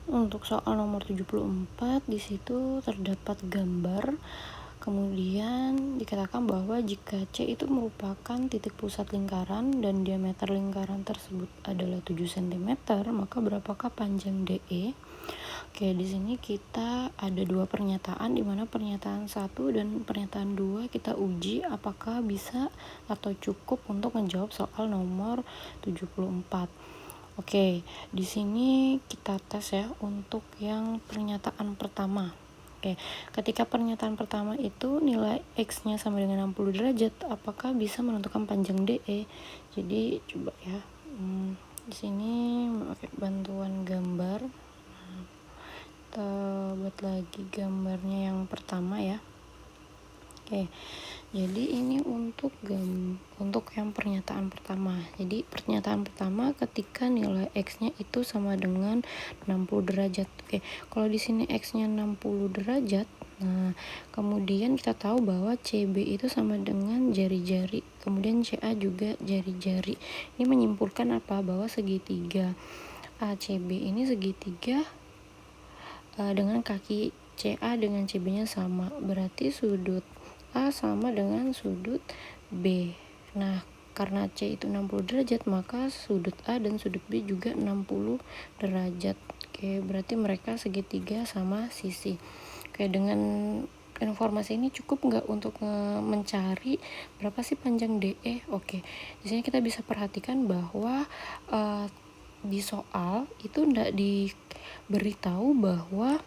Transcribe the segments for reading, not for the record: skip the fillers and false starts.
Untuk soal nomor 74 di situ terdapat gambar. Kemudian dikatakan bahwa jika C itu merupakan titik pusat lingkaran dan diameter lingkaran tersebut adalah 7 cm, maka berapakah panjang DE? Oke, di sini kita ada dua pernyataan, di mana pernyataan 1 dan pernyataan 2 kita uji apakah bisa atau cukup untuk menjawab soal nomor 74. Oke, di sini kita tes ya untuk yang pernyataan pertama. Oke, ketika pernyataan pertama itu nilai X-nya sama dengan 60 derajat, apakah bisa menentukan panjang DE? Jadi coba ya, di sini pakai bantuan gambar. Kita buat lagi gambarnya yang pertama ya. Oke, jadi ini untuk yang pernyataan pertama. Jadi pernyataan pertama ketika nilai X-nya itu sama dengan 60 derajat. Oke, kalau di sini X-nya 60 derajat, nah kemudian kita tahu bahwa CB itu sama dengan jari-jari. Kemudian CA juga jari-jari. Ini menyimpulkan apa? Bahwa segitiga ACB ini segitiga dengan kaki CA dengan CB-nya sama. Berarti sudut A sama dengan sudut B. Nah, karena C itu 60 derajat, maka sudut A dan sudut B juga 60 derajat. Oke, berarti mereka segitiga sama sisi. Oke, dengan informasi ini cukup nggak untuk mencari berapa sih panjang DE? Oke, di sini kita bisa perhatikan bahwa di soal itu nggak diberitahu bahwa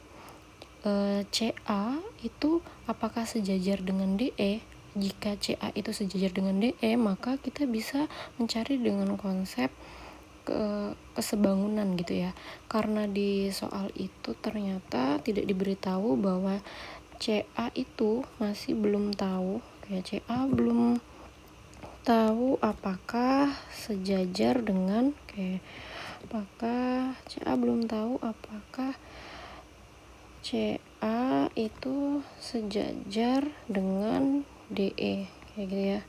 CA itu apakah sejajar dengan DE. Jika CA itu sejajar dengan DE, maka kita bisa mencari dengan konsep kesebangunan gitu ya. Karena di soal itu ternyata tidak diberitahu bahwa CA itu masih belum tahu, kayak CA belum tahu apakah sejajar dengan apakah CA belum tahu apakah CA itu sejajar dengan DE kayak gitu ya.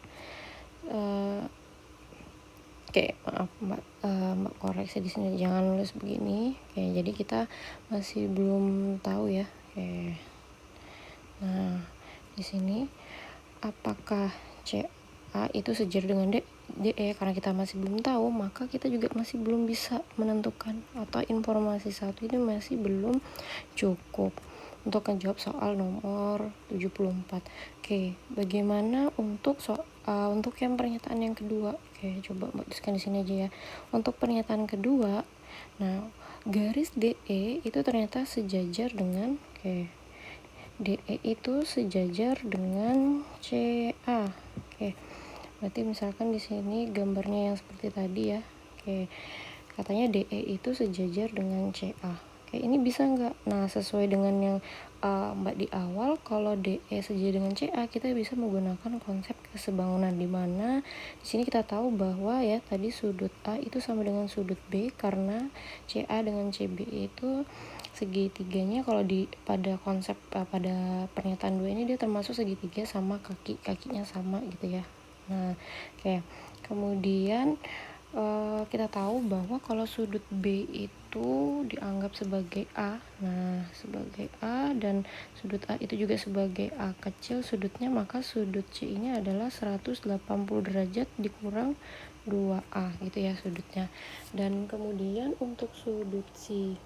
Oke, maaf Mbak koreksi di sini, jangan nulis begini. Oke, jadi kita masih belum tahu ya. Oke. Nah, di sini apakah CA itu sejajar dengan DE, karena kita masih belum tahu, maka kita juga masih belum bisa menentukan, atau informasi satu ini masih belum cukup untuk menjawab soal nomor 74. Oke, bagaimana untuk untuk yang pernyataan yang kedua? Oke, coba Mbak tuliskan di sini aja ya. Untuk pernyataan kedua, nah garis DE itu ternyata sejajar dengan DE itu sejajar dengan CA. Oke. Berarti misalkan di sini gambarnya yang seperti tadi ya. Oke. Katanya DE itu sejajar dengan CA. Oke, ini bisa nggak? Nah, sesuai dengan yang Mbak di awal, kalau DE sejajar dengan CA, kita bisa menggunakan konsep kesebangunan, di mana di sini kita tahu bahwa ya tadi sudut A itu sama dengan sudut B, karena CA dengan CB itu segitiganya. Kalau pada konsep pada pernyataan 2 ini dia termasuk segitiga sama kakinya sama gitu ya. Nah, oke. Kemudian kita tahu bahwa kalau sudut B itu dianggap sebagai A, nah sebagai A, dan sudut A itu juga sebagai A kecil sudutnya, maka sudut C ini adalah 180 derajat dikurang 2A gitu ya sudutnya. Dan kemudian untuk sudut C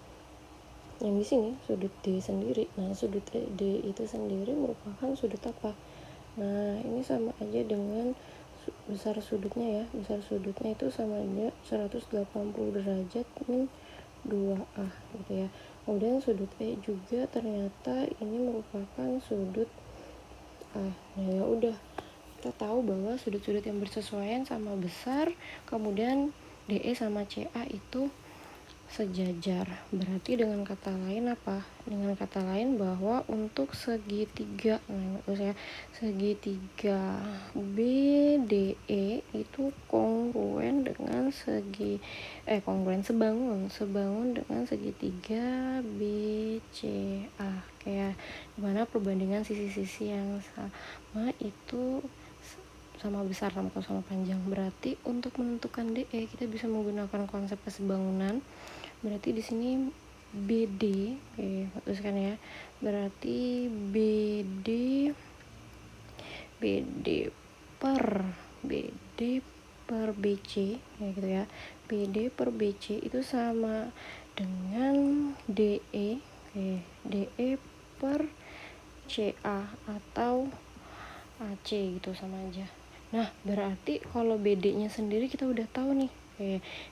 yang di sini sudut D sendiri, nah sudut D itu sendiri merupakan sudut apa? Nah ini sama aja dengan besar sudutnya ya, besar sudutnya itu sama aja 180 derajat min 2A gitu ya. Kemudian sudut E juga ternyata ini merupakan sudut A. Nah ya udah, kita tahu bahwa sudut-sudut yang bersesuaian sama besar, kemudian DE sama CA itu sejajar. Berarti dengan kata lain apa? Dengan kata lain bahwa untuk segitiga, segitiga BDE itu kongruen dengan sebangun dengan segitiga BCA. Kayak dimana perbandingan sisi-sisi yang sama itu sama besar atau sama panjang. Berarti untuk menentukan DE kita bisa menggunakan konsep kesebangunan. Berarti di sini BD, oke tuliskan ya, berarti BD per BC ya gitu ya. BD per BC itu sama dengan DE, oke, DE per CA atau AC gitu, sama aja. Nah, berarti kalau BD-nya sendiri kita udah tahu nih.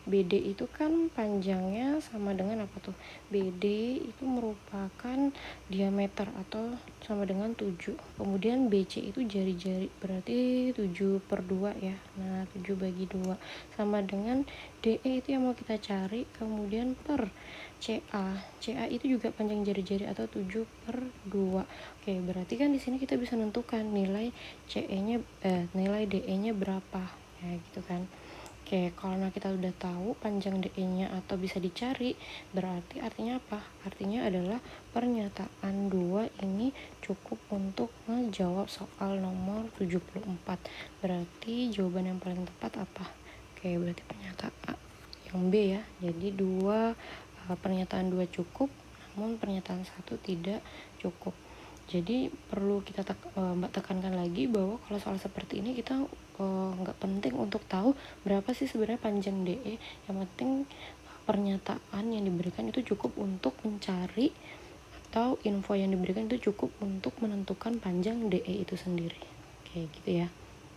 BD itu kan panjangnya sama dengan apa tuh? BD itu merupakan diameter atau sama dengan 7. Kemudian BC itu jari-jari, berarti 7/2 ya. Nah, 7 bagi 2 sama dengan DE itu yang mau kita cari, kemudian per CA itu juga panjang jari-jari atau 7/2. Oke, berarti kan di sini kita bisa menentukan nilai nilai DE-nya berapa ya gitu kan. Oke, kalau kita udah tahu panjang DE-nya atau bisa dicari, berarti artinya apa? Artinya adalah pernyataan 2 ini cukup untuk menjawab soal nomor 74. Berarti jawaban yang paling tepat apa? Oke, berarti pernyataan yang B ya. Jadi pernyataan 2 cukup, namun pernyataan 1 tidak cukup. Jadi perlu kita tekankan lagi bahwa kalau soal seperti ini kita nggak penting untuk tahu berapa sih sebenarnya panjang DE. Yang penting pernyataan yang diberikan itu cukup untuk mencari, atau info yang diberikan itu cukup untuk menentukan panjang DE itu sendiri. Kayak gitu ya.